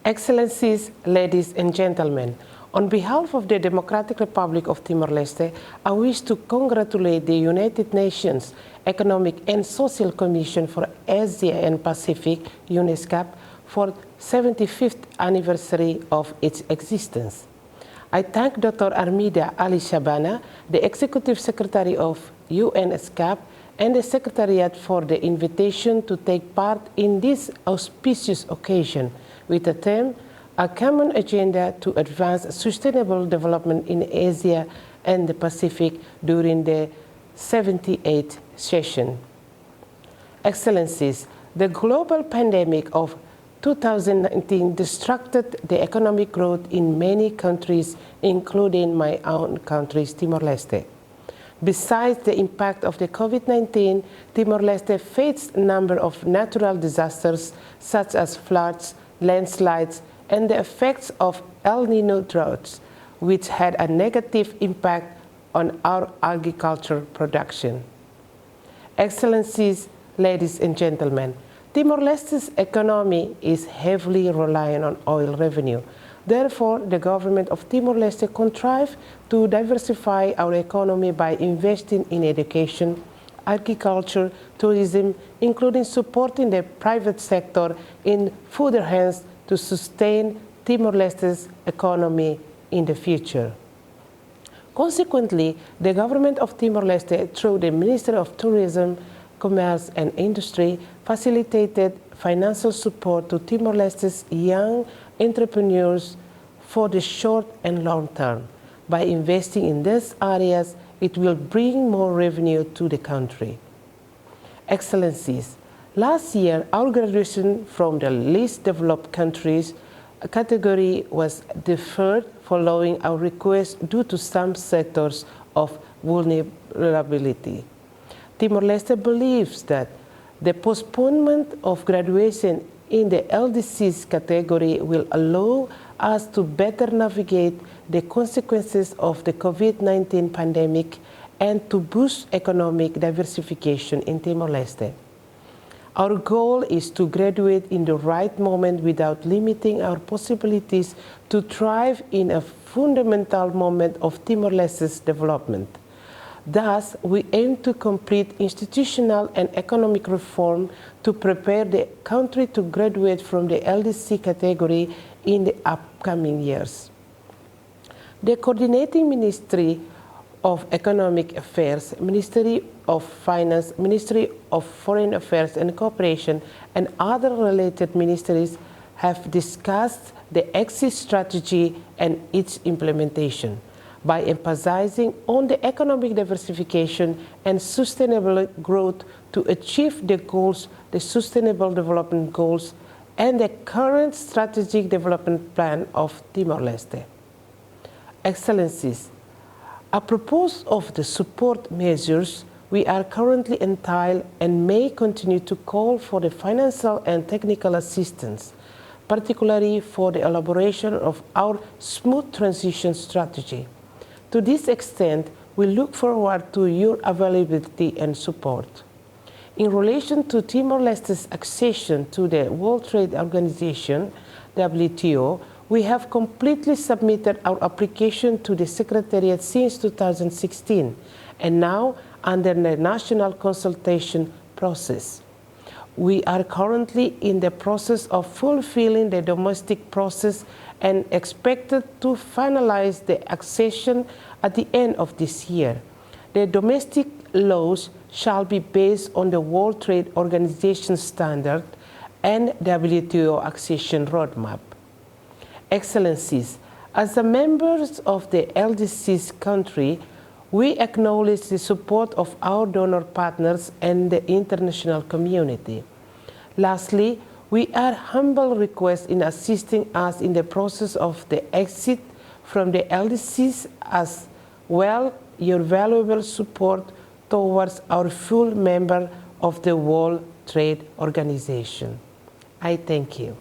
Excellencies, ladies and gentlemen, on behalf of the Democratic Republic of Timor-Leste, I wish to congratulate the United Nations Economic and Social Commission for Asia and Pacific, ESCAP, for 75th anniversary of its existence. I thank Dr. Armida Ali Shabana, the Executive Secretary of ESCAP, and the Secretariat for the invitation to take part in this auspicious occasion with the theme, A Common Agenda to Advance Sustainable Development in Asia and the Pacific during the 78th session. Excellencies, the global pandemic of 2019 disrupted the economic growth in many countries, including my own country, Timor-Leste. Besides the impact of the COVID-19, Timor-Leste faced a number of natural disasters such as floods, landslides, and the effects of El Nino droughts, which had a negative impact on our agriculture production. Excellencies, ladies and gentlemen, Timor-Leste's economy is heavily reliant on oil revenue. Therefore, the government of Timor-Leste contrived to diversify our economy by investing in education, agriculture, tourism, including supporting the private sector in further hands to sustain Timor-Leste's economy in the future. Consequently, the government of Timor-Leste, through the Ministry of Tourism, Commerce and Industry, facilitated financial support to Timor-Leste's young entrepreneurs for the short and long term. By investing in these areas, it will bring more revenue to the country. Excellencies, last year, our graduation from the least developed countries category was deferred following our request due to some sectors of vulnerability. Timor-Leste believes that the postponement of graduation in the LDC's category will allow us to better navigate the consequences of the COVID-19 pandemic and to boost economic diversification in Timor-Leste. Our goal is to graduate in the right moment without limiting our possibilities to thrive in a fundamental moment of Timor-Leste's development. Thus, we aim to complete institutional and economic reform to prepare the country to graduate from the LDC category in the upcoming years. The coordinating Ministry of Economic Affairs, Ministry of Finance, Ministry of Foreign Affairs and Cooperation, and other related ministries have discussed the exit strategy and its implementation. By emphasizing on the economic diversification and sustainable growth to achieve the goals, the Sustainable Development Goals, and the current Strategic Development Plan of Timor-Leste. Excellencies, apropos of the support measures, we are currently entitled and may continue to call for the financial and technical assistance, particularly for the elaboration of our smooth transition strategy. To this extent, we look forward to your availability and support. In relation to Timor-Leste's accession to the World Trade Organization, WTO, we have completely submitted our application to the Secretariat since 2016, and now under the national consultation process. We are currently in the process of fulfilling the domestic process and expected to finalize the accession at the end of this year. The domestic laws shall be based on the World Trade Organization standard and WTO accession roadmap. Excellencies, as the members of the LDC's country, we acknowledge the support of our donor partners and the international community. Lastly, we are humble requests in assisting us in the process of the exit from the LDCs, as well your valuable support towards our full member of the World Trade Organization. I thank you.